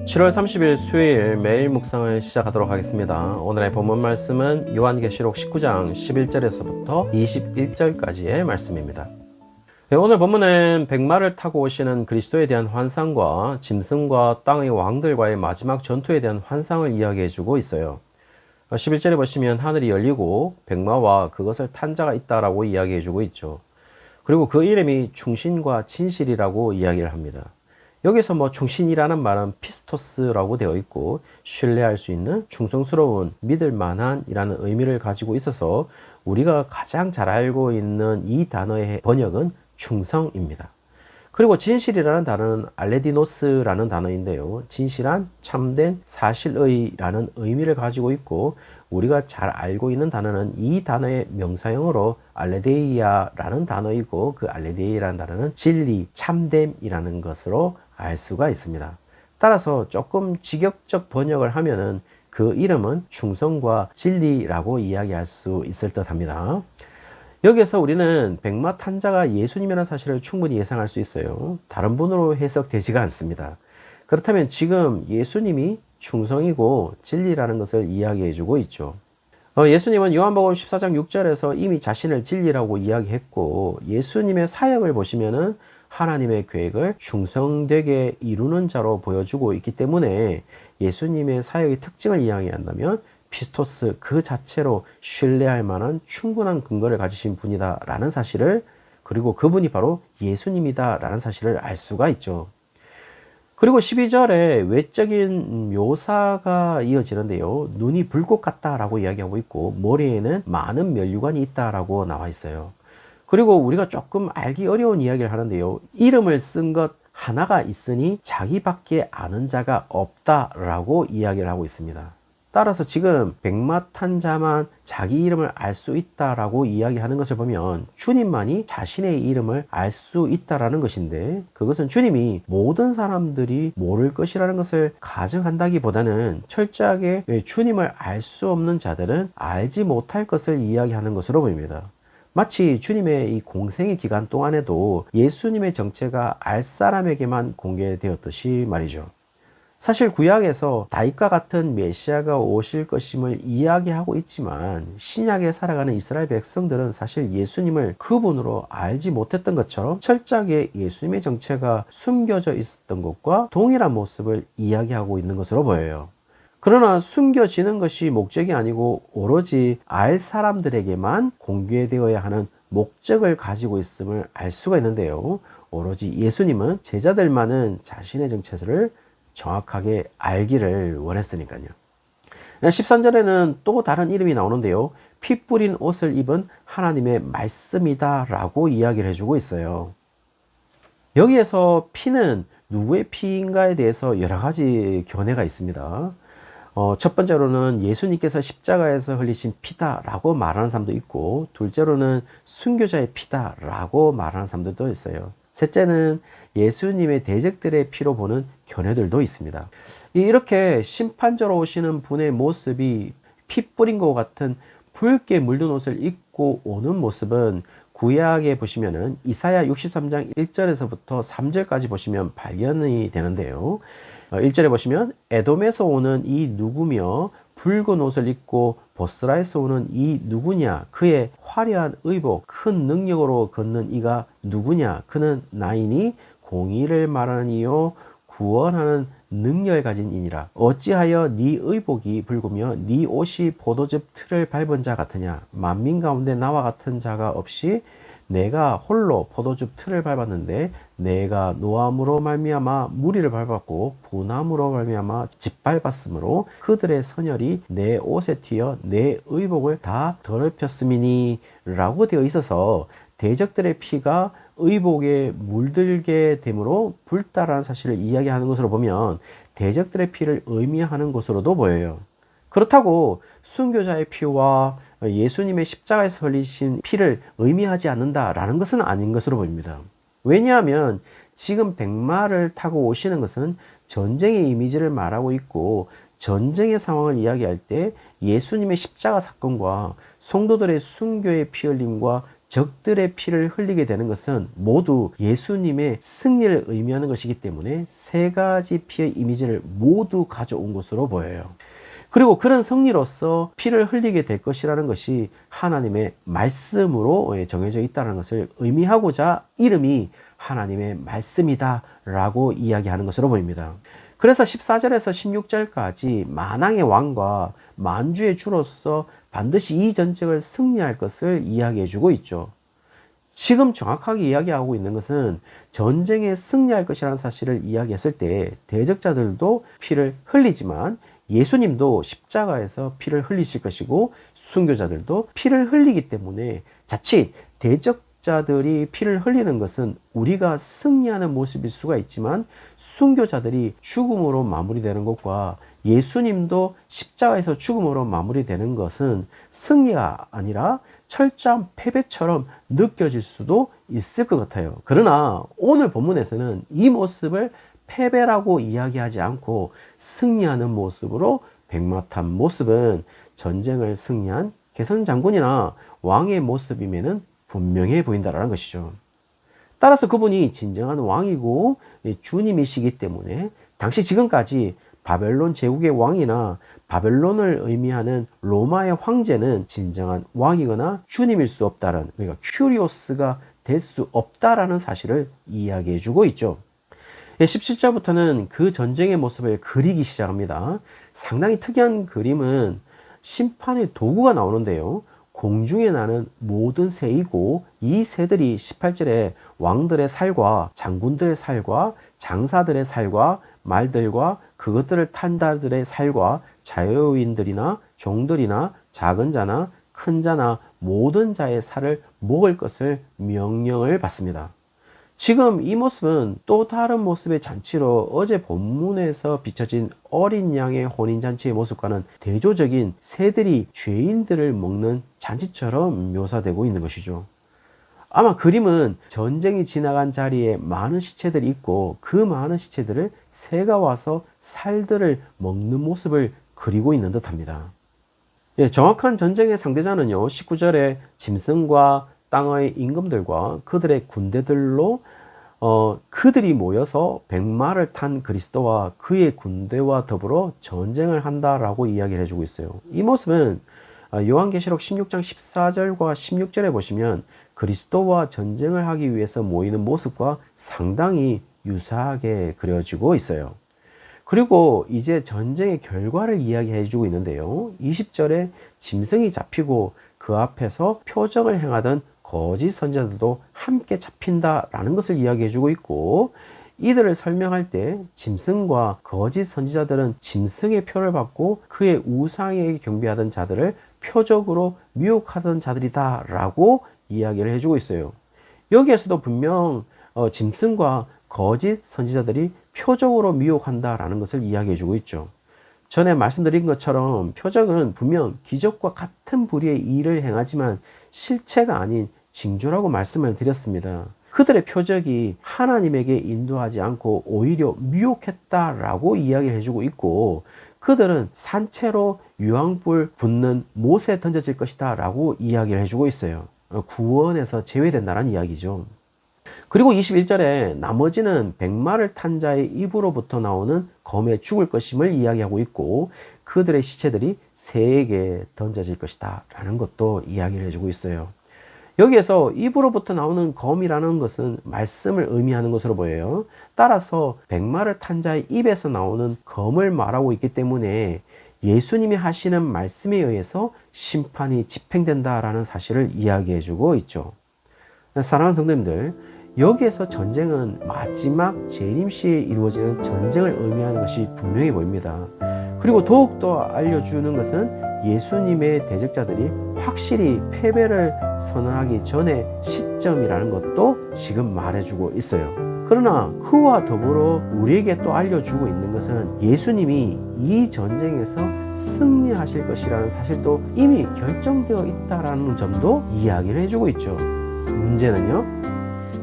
7월 30일 수요일 매일 묵상을 시작하도록 하겠습니다. 오늘의 본문 말씀은 요한계시록 19장 11절에서부터 21절까지의 말씀입니다. 오늘 본문은 백마를 타고 오시는 그리스도에 대한 환상과 짐승과 땅의 왕들과의 마지막 전투에 대한 환상을 이야기해주고 있어요. 11절에 보시면 하늘이 열리고 백마와 그것을 탄 자가 있다라고 이야기해주고 있죠. 그리고 그 이름이 충신과 진실이라고 이야기를 합니다. 여기서 충신이라는 말은 피스토스라고 되어 있고 신뢰할 수 있는 충성스러운 믿을 만한 이라는 의미를 가지고 있어서 우리가 가장 잘 알고 있는 이 단어의 번역은 충성입니다. 그리고 진실이라는 단어는 알레디노스라는 단어인데요. 진실한, 참된, 사실의라는 의미를 가지고 있고 우리가 잘 알고 있는 단어는 이 단어의 명사형으로 알레데이아라는 단어이고 그 알레데이라는 단어는 진리, 참됨이라는 것으로 알 수가 있습니다. 따라서 조금 직역적 번역을 하면은 그 이름은 충성과 진리라고 이야기할 수 있을 듯 합니다. 여기에서 우리는 백마 탄 자가 예수님이라는 사실을 충분히 예상할 수 있어요. 다른 분으로 해석되지가 않습니다. 그렇다면 지금 예수님이 충성이고 진리라는 것을 이야기해 주고 있죠. 예수님은 요한복음 14장 6절에서 이미 자신을 진리라고 이야기했고 예수님의 사역을 보시면은 하나님의 계획을 충성되게 이루는 자로 보여주고 있기 때문에 예수님의 사역의 특징을 이야기한다면 피스토스 그 자체로 신뢰할 만한 충분한 근거를 가지신 분이다 라는 사실을, 그리고 그분이 바로 예수님이다 라는 사실을 알 수가 있죠. 그리고 12절에 외적인 묘사가 이어지는데요. 눈이 불꽃 같다라고 이야기하고 있고 머리에는 많은 면류관이 있다라고 나와 있어요. 그리고 우리가 조금 알기 어려운 이야기를 하는데요. 이름을 쓴 것 하나가 있으니 자기밖에 아는 자가 없다라고 이야기를 하고 있습니다. 따라서 지금 백마 탄 자만 자기 이름을 알 수 있다라고 이야기하는 것을 보면 주님만이 자신의 이름을 알 수 있다라는 것인데, 그것은 주님이 모든 사람들이 모를 것이라는 것을 가정한다기보다는 철저하게 주님을 알 수 없는 자들은 알지 못할 것을 이야기하는 것으로 보입니다. 마치 주님의 이 공생의 기간 동안에도 예수님의 정체가 알 사람에게만 공개되었듯이 말이죠. 사실 구약에서 다윗과 같은 메시아가 오실 것임을 이야기하고 있지만 신약에 살아가는 이스라엘 백성들은 사실 예수님을 그분으로 알지 못했던 것처럼 철저하게 예수님의 정체가 숨겨져 있었던 것과 동일한 모습을 이야기하고 있는 것으로 보여요. 그러나 숨겨지는 것이 목적이 아니고 오로지 알 사람들에게만 공개되어야 하는 목적을 가지고 있음을 알 수가 있는데요. 오로지 예수님은 제자들만은 자신의 정체를 정확하게 알기를 원했으니까요. 13절에는 또 다른 이름이 나오는데요. 피 뿌린 옷을 입은 하나님의 말씀이다 라고 이야기를 해주고 있어요. 여기에서 피는 누구의 피인가에 대해서 여러 가지 견해가 있습니다. 첫 번째로는 예수님께서 십자가에서 흘리신 피다 라고 말하는 사람도 있고, 둘째로는 순교자의 피다 라고 말하는 사람들도 있어요. 셋째는 예수님의 대적들의 피로 보는 견해들도 있습니다. 이렇게 심판자로 오시는 분의 모습이 피 뿌린 것 같은 붉게 물든 옷을 입고 오는 모습은 구약에 보시면은 이사야 63장 1절에서부터 3절까지 보시면 발견이 되는데요. 1절에 보시면 에돔에서 오는 이 누구며 붉은 옷을 입고 보스라에서 오는 이 누구냐, 그의 화려한 의복 큰 능력으로 걷는 이가 누구냐, 그는 나이니 공의를 말하는 이요 구원하는 능력을 가진 이니라. 어찌하여 네 의복이 붉으며 네 옷이 포도즙 틀을 밟은 자 같으냐. 만민 가운데 나와 같은 자가 없이 내가 홀로 포도즙 틀을 밟았는데 내가 노함으로 말미암아 무리를 밟았고 분함으로 말미암아 짓밟았으므로 그들의 선열이 내 옷에 튀어 내 의복을 다 더럽혔음이니 라고 되어 있어서 대적들의 피가 의복에 물들게 되므로 불다라는 사실을 이야기하는 것으로 보면 대적들의 피를 의미하는 것으로도 보여요. 그렇다고 순교자의 피와 예수님의 십자가에서 흘리신 피를 의미하지 않는다라는 것은 아닌 것으로 보입니다. 왜냐하면 지금 백마를 타고 오시는 것은 전쟁의 이미지를 말하고 있고, 전쟁의 상황을 이야기할 때 예수님의 십자가 사건과 성도들의 순교의 피 흘림과 적들의 피를 흘리게 되는 것은 모두 예수님의 승리를 의미하는 것이기 때문에 세 가지 피의 이미지를 모두 가져온 것으로 보여요. 그리고 그런 승리로서 피를 흘리게 될 것이라는 것이 하나님의 말씀으로 정해져 있다는 것을 의미하고자 이름이 하나님의 말씀이다 라고 이야기하는 것으로 보입니다. 그래서 14절에서 16절까지 만왕의 왕과 만주의 주로서 반드시 이 전쟁을 승리할 것을 이야기해 주고 있죠. 지금 정확하게 이야기하고 있는 것은 전쟁에 승리할 것이라는 사실을 이야기했을 때 대적자들도 피를 흘리지만 예수님도 십자가에서 피를 흘리실 것이고 순교자들도 피를 흘리기 때문에 자칫 대적자들이 피를 흘리는 것은 우리가 승리하는 모습일 수가 있지만 순교자들이 죽음으로 마무리되는 것과 예수님도 십자가에서 죽음으로 마무리되는 것은 승리가 아니라 철저한 패배처럼 느껴질 수도 있을 것 같아요. 그러나 오늘 본문에서는 이 모습을 패배라고 이야기하지 않고 승리하는 모습으로 백마탄 모습은 전쟁을 승리한 개선 장군이나 왕의 모습이면은 분명해 보인다라는 것이죠. 따라서 그분이 진정한 왕이고 주님이시기 때문에 당시 지금까지 바벨론 제국의 왕이나 바벨론을 의미하는 로마의 황제는 진정한 왕이거나 주님일 수 없다는, 그러니까 큐리오스가 될 수 없다라는 사실을 이야기해 주고 있죠. 17절부터는 그 전쟁의 모습을 그리기 시작합니다. 상당히 특이한 그림은 심판의 도구가 나오는데요. 공중에 나는 모든 새이고 이 새들이 18절에 왕들의 살과 장군들의 살과 장사들의 살과 말들과 그것들을 탄 자들의 살과 자유인들이나 종들이나 작은 자나 큰 자나 모든 자의 살을 먹을 것을 명령을 받습니다. 지금 이 모습은 또 다른 모습의 잔치로 어제 본문에서 비춰진 어린 양의 혼인잔치의 모습과는 대조적인 새들이 죄인들을 먹는 잔치처럼 묘사되고 있는 것이죠. 아마 그림은 전쟁이 지나간 자리에 많은 시체들이 있고 그 많은 시체들을 새가 와서 살들을 먹는 모습을 그리고 있는 듯합니다. 정확한 전쟁의 상대자는요, 19절에 짐승과 땅의 임금들과 그들의 군대들로 그들이 모여서 백마를 탄 그리스도와 그의 군대와 더불어 전쟁을 한다라고 이야기를 해주고 있어요. 이 모습은 요한계시록 16장 14절과 16절에 보시면 그리스도와 전쟁을 하기 위해서 모이는 모습과 상당히 유사하게 그려지고 있어요. 그리고 이제 전쟁의 결과를 이야기해 주고 있는데요. 20절에 짐승이 잡히고 그 앞에서 표적을 행하던 거짓 선지자들도 함께 잡힌다라는 것을 이야기해 주고 있고, 이들을 설명할 때 짐승과 거짓 선지자들은 짐승의 표를 받고 그의 우상에게 경배하던 자들을 표적으로 미혹하던 자들이다 라고 이야기를 해주고 있어요. 여기에서도 분명 짐승과 거짓 선지자들이 표적으로 미혹한다라는 것을 이야기해 주고 있죠. 전에 말씀드린 것처럼 표적은 분명 기적과 같은 부류의 일을 행하지만 실체가 아닌 징조라고 말씀을 드렸습니다. 그들의 표적이 하나님에게 인도하지 않고 오히려 미혹했다라고 이야기를 해주고 있고, 그들은 산채로 유황불 붙는 못에 던져질 것이다 라고 이야기를 해주고 있어요. 구원에서 제외된다는 이야기죠. 그리고 21절에 나머지는 백마를 탄 자의 입으로부터 나오는 검에 죽을 것임을 이야기하고 있고, 그들의 시체들이 새에게 던져질 것이다 라는 것도 이야기를 해주고 있어요. 여기에서 입으로부터 나오는 검이라는 것은 말씀을 의미하는 것으로 보여요. 따라서 백마를 탄 자의 입에서 나오는 검을 말하고 있기 때문에 예수님이 하시는 말씀에 의해서 심판이 집행된다라는 사실을 이야기해 주고 있죠. 사랑하는 성도님들, 여기에서 전쟁은 마지막 재림 시에 이루어지는 전쟁을 의미하는 것이 분명해 보입니다. 그리고 더욱더 알려주는 것은 예수님의 대적자들이 확실히 패배를 선언하기 전의 시점이라는 것도 지금 말해주고 있어요. 그러나 그와 더불어 우리에게 또 알려주고 있는 것은 예수님이 이 전쟁에서 승리하실 것이라는 사실도 이미 결정되어 있다는 점도 이야기를 해주고 있죠. 문제는요,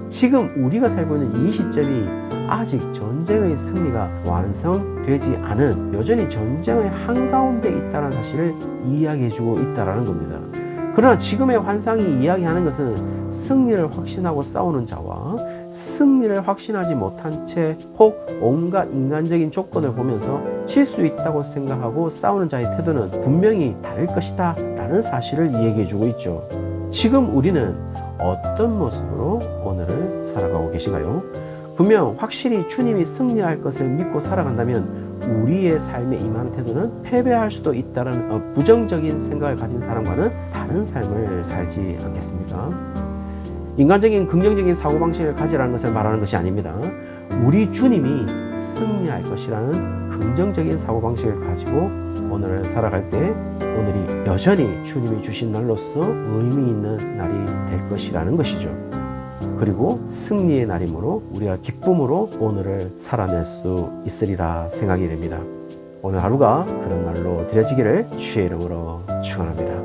지금 우리가 살고 있는 이 시점이 아직 전쟁의 승리가 완성되지 않은, 여전히 전쟁의 한가운데 있다는 사실을 이야기해주고 있다는 겁니다. 그러나 지금의 환상이 이야기하는 것은 승리를 확신하고 싸우는 자와 승리를 확신하지 못한 채 혹 온갖 인간적인 조건을 보면서 질 수 있다고 생각하고 싸우는 자의 태도는 분명히 다를 것이다 라는 사실을 얘기해 주고 있죠. 지금 우리는 어떤 모습으로 오늘을 살아가고 계신가요? 분명 확실히 주님이 승리할 것을 믿고 살아간다면 우리의 삶에 임하는 태도는 패배할 수도 있다는 부정적인 생각을 가진 사람과는 다른 삶을 살지 않겠습니까? 인간적인 긍정적인 사고방식을 가지라는 것을 말하는 것이 아닙니다. 우리 주님이 승리할 것이라는 긍정적인 사고방식을 가지고 오늘을 살아갈 때 오늘이 여전히 주님이 주신 날로서 의미 있는 날이 될 것이라는 것이죠. 그리고 승리의 날이므로 우리가 기쁨으로 오늘을 살아낼 수 있으리라 생각이 됩니다. 오늘 하루가 그런 날로 드려지기를 주의 이름으로 축원합니다.